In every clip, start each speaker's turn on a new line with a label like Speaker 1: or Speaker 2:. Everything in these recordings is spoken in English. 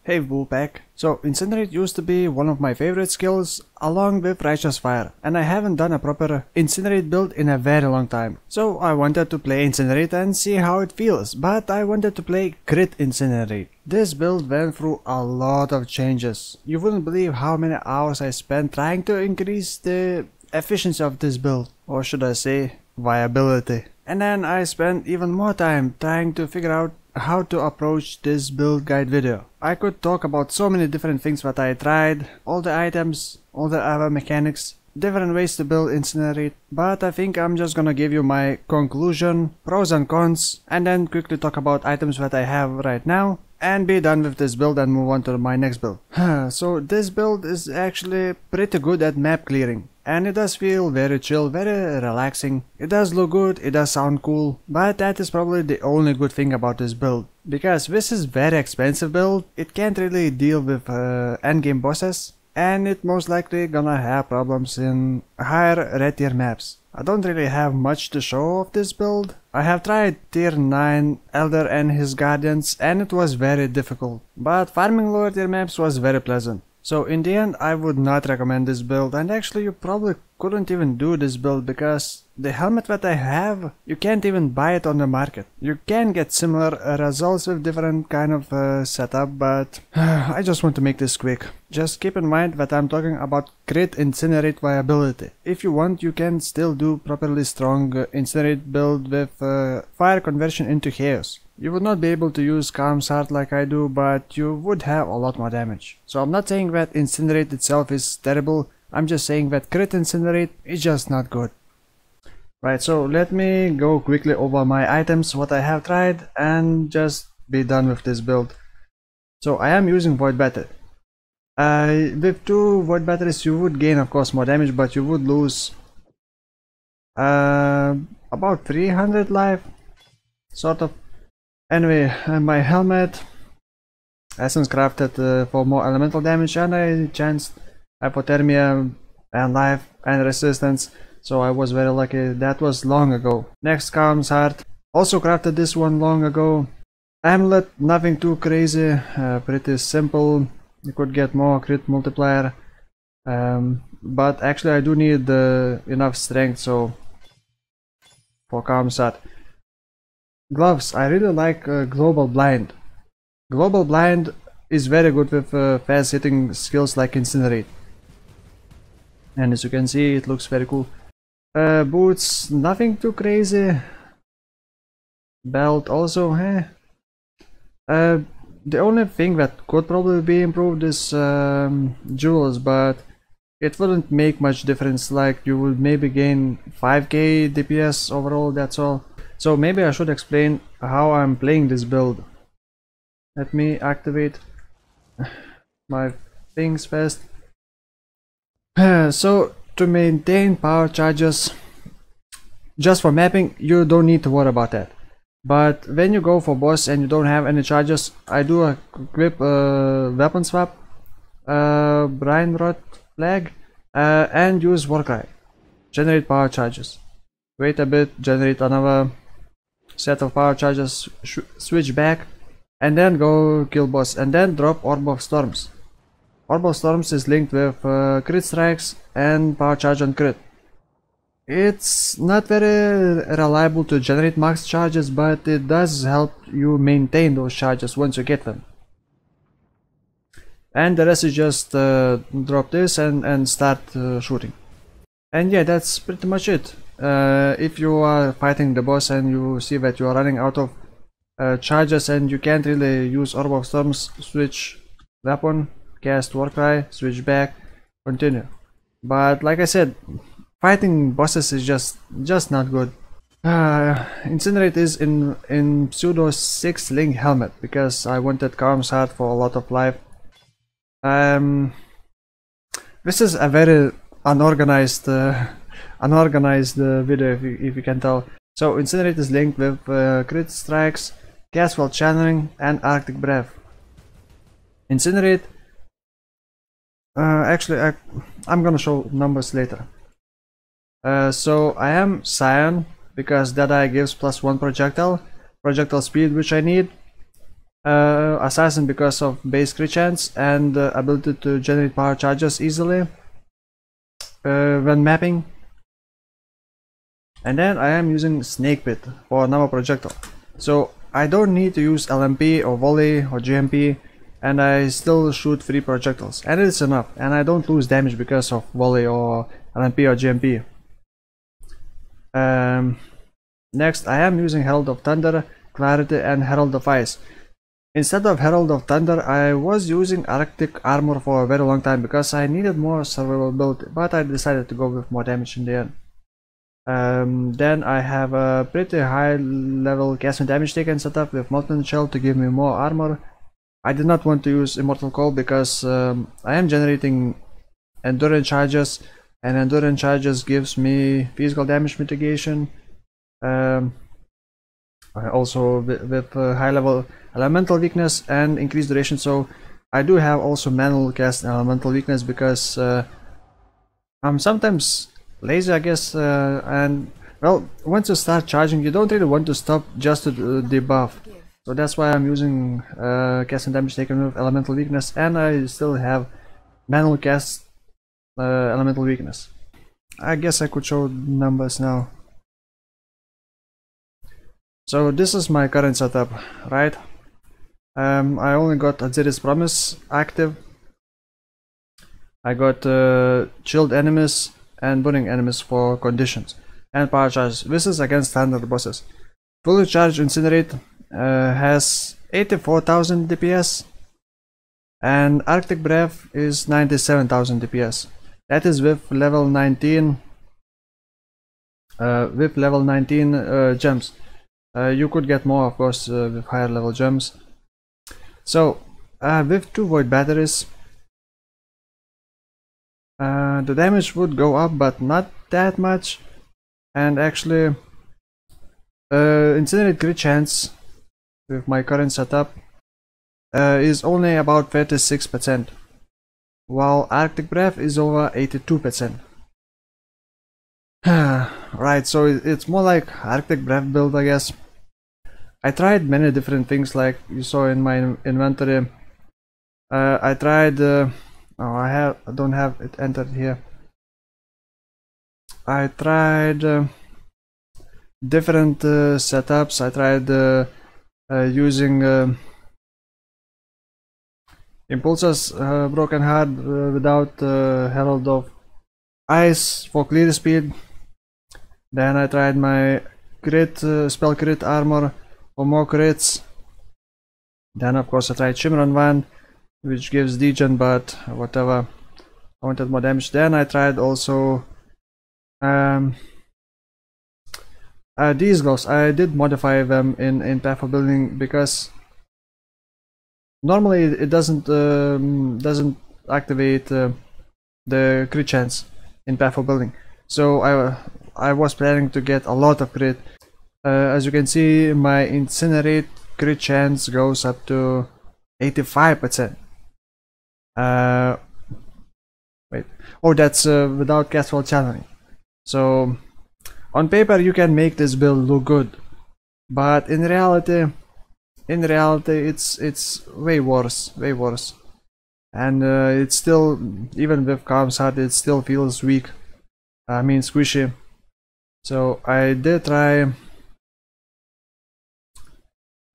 Speaker 1: Hey Woolpack. So Incinerate used to be one of my favorite skills along with Righteous Fire, and I haven't done a proper Incinerate build in a very long time. So I wanted to play Incinerate and see how it feels, but I wanted to play Crit Incinerate. This build went through a lot of changes. You wouldn't believe how many hours I spent trying to increase the efficiency of this build, or should I say viability. And then I spent even more time trying to figure out how to approach this build guide video. I could talk about so many different things that I tried, all the items, all the other mechanics, different ways to build Incinerate, but I think I'm just gonna give you my conclusion, pros and cons, and then quickly talk about items that I have right now, and be done with this build and move on to my next build. So this build is actually pretty good at map clearing. And it does feel very chill, very relaxing. It does look good, it does sound cool, but that is probably the only good thing about this build. Because this is very expensive build, it can't really deal with endgame bosses, and it most likely gonna have problems in higher red tier maps. I don't really have much to show of this build. I have tried tier 9 Elder and his guardians and it was very difficult, but farming lower tier maps was very pleasant. So in the end I would not recommend this build, and actually you probably couldn't even do this build because the helmet that I have, you can't even buy it on the market. You can get similar results with different kind of setup, but I just want to make this quick. Just keep in mind that I'm talking about crit Incinerate viability. If you want, you can still do properly strong Incinerate build with fire conversion into chaos. You would not be able to use Kaom's Heart like I do, but you would have a lot more damage. So I'm not saying that Incinerate itself is terrible, I'm just saying that crit Incinerate is just not good. Right, so let me go quickly over my items, what I have tried, and just be done with this build. So I am using Void Battery. With 2 Void Batteries you would gain of course more damage, but you would lose about 300 life, sort of. Anyway, my helmet, Essence crafted for more elemental damage, and I chanced hypothermia and life and resistance, so I was very lucky. That was long ago. Next, Kaom's Heart, also crafted this one long ago. Amulet, nothing too crazy, pretty simple. You could get more crit multiplier, but actually I do need enough strength, so for Kaom's Heart. Gloves, I really like Global Blind. Global Blind is very good with fast hitting skills like Incinerate. And as you can see, it looks very cool. Boots, nothing too crazy. Belt also, the only thing that could probably be improved is jewels, but it wouldn't make much difference, like you would maybe gain 5k DPS overall, that's all. So maybe I should explain how I'm playing this build. Let me activate my things first. So to maintain power charges, just for mapping, you don't need to worry about that. But when you go for boss and you don't have any charges, I do equip weapon swap, Brinerot Flag, and use Warcry. Generate power charges. Wait a bit, generate another set of power charges, switch back, and then go kill boss, and then drop Orb of Storms. Orb of Storms is linked with crit strikes and power charge on crit. It's not very reliable to generate max charges, but it does help you maintain those charges once you get them. And the rest is just drop this and start shooting. And yeah, that's pretty much it. If you are fighting the boss and you see that you are running out of charges and you can't really use Orb of Storms, switch weapon, cast Warcry, switch back, continue. But like I said, fighting bosses is just not good. Incinerate is in pseudo 6 link helmet because I wanted Kaom's Heart for a lot of life. This is a very unorganized video, if you can tell. So Incinerate is linked with crit strikes, cast while channeling, and Arctic Breath. Incinerate, actually I'm gonna show numbers later. So I am Scion because Deadeye gives +1 projectile speed, which I need. Assassin because of base crit chance and ability to generate power charges easily when mapping. And then I am using Snakepit for normal projectile. So I don't need to use LMP or volley or GMP, and I still shoot 3 projectiles, and it's enough, and I don't lose damage because of volley or LMP or GMP. Next I am using Herald of Thunder, Clarity and Herald of Ice. Instead of Herald of Thunder, I was using Arctic Armor for a very long time because I needed more survivability, but I decided to go with more damage in the end. Then I have a pretty high level cast and damage taken setup with Molten Shell to give me more armor. I did not want to use Immortal Cold because I am generating endurance charges, and endurance charges gives me physical damage mitigation. Also with high level elemental weakness and increased duration, so I do have also manual cast elemental weakness because I'm sometimes lazy, I guess, and well, once you start charging you don't really want to stop just to debuff, so that's why I'm using cast and damage taken with elemental weakness, and I still have manual cast elemental weakness. I guess I could show numbers now. So this is my current setup, right? I only got Atziri's Promise active. I got chilled enemies and burning enemies for conditions, and power charge. This is against standard bosses. Fully charged Incinerate has 84,000 DPS, and Arctic Breath is 97,000 DPS. That is with level 19. Gems. You could get more, of course, with higher level gems. So with 2 void batteries, the damage would go up, but not that much. And actually, Incinerate crit chance with my current setup is only about 36%, while Arctic Breath is over 82%. Right, so it's more like Arctic Breath build, I guess. I tried many different things, like you saw in my inventory. I tried I don't have it entered here. I tried different setups. I tried using Impulsa's Broken Heart without Herald of Ice for clear speed. Then I tried my crit spell crit armor for more crits. Then of course I tried Shimmeron Wand, which gives degen, but whatever, I wanted more damage. Then I tried also these gloves. I did modify them in Path of Building because normally it doesn't activate the crit chance in Path of Building. So I was planning to get a lot of crit. As you can see, my Incinerate crit chance goes up to 85%. Wait, oh, that's witut castwall channeling. So on paper you can make this build look good, but in reality it's way worse, and it's still, even with Kaom's heart, it still feels weak. I mean squishy. So I did try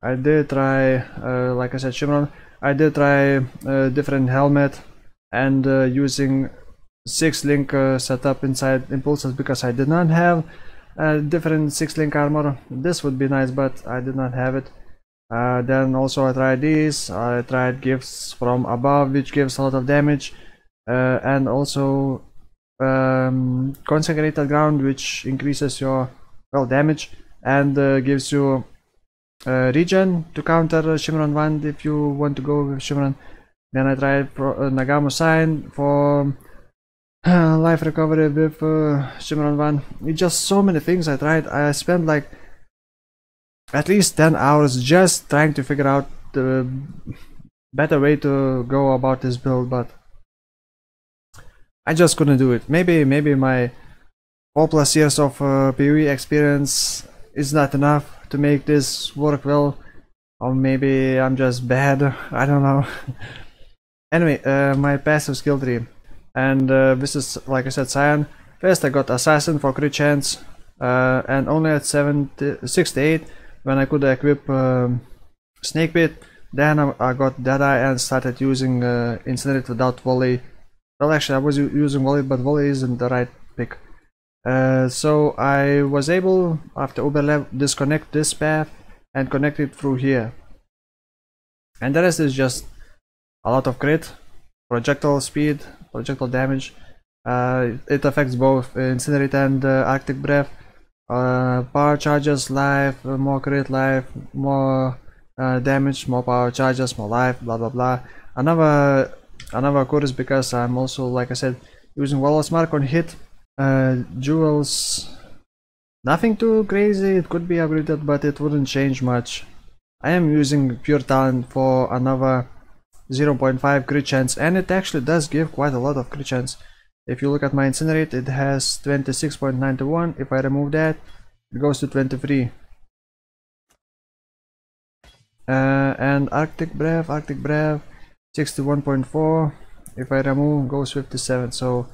Speaker 1: like I said, Shimmeron. I did try different helmet and using 6-link setup inside Impulses because I did not have different 6-link armor. This would be nice, but I did not have it. Then also I tried these. I tried Gifts from Above, which gives a lot of damage, and also Consecrated Ground, which increases your damage and gives you regen to counter Shimmeron Wand if you want to go with Shimmeron. Then I tried Nagamo Sign for life recovery with Shimmeron Wand. It's just so many things I tried. I spent like at least 10 hours just trying to figure out the better way to go about this build, but I just couldn't do it. Maybe my 4+ years of PvE experience is not enough to make this work well, Or maybe I'm just bad, I don't know. Anyway, my passive skill tree. And this is, like I said, Cyan. First I got Assassin for crit chance. And only at 68 when I could equip Snakepit. Then I got Deadeye and started using Incinerate without Volley. Well, actually I was using Volley, but Volley isn't the right pick. So I was able, after Uberlev, disconnect this path and connect it through here. And the rest is just a lot of crit, projectile speed, projectile damage. It affects both Incinerate and Arctic Breath. Power charges, life, more crit, life, more damage, more power charges, more life, blah blah blah. Another course, because I'm also, like I said, using Wallace Mark on hit. Jewels, nothing too crazy, it could be upgraded, but it wouldn't change much. I am using Pure Talent for another 0.5 crit chance, and it actually does give quite a lot of crit chance. If you look at my Incinerate, it has 26.91. If I remove that, it goes to 23. And Arctic Breath, 61.4. If I remove, goes 57. So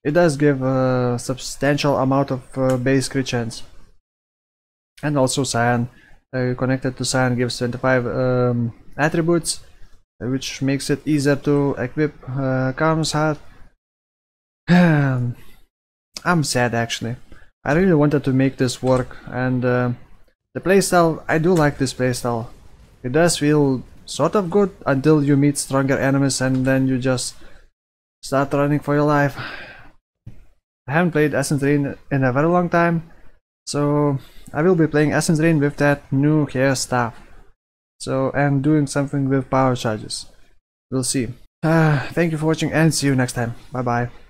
Speaker 1: it does give a substantial amount of base crit chance. And also Cyan, connected to Cyan, gives 25 attributes, which makes it easier to equip Kaom's Heart. I'm sad actually. I really wanted to make this work, and the playstyle, I do like this playstyle. It does feel sort of good until you meet stronger enemies and then you just start running for your life. I haven't played Essence Rain in a very long time, so I will be playing Essence Rain with that new hair staff. So, and doing something with power charges. We'll see. Thank you for watching and see you next time. Bye bye.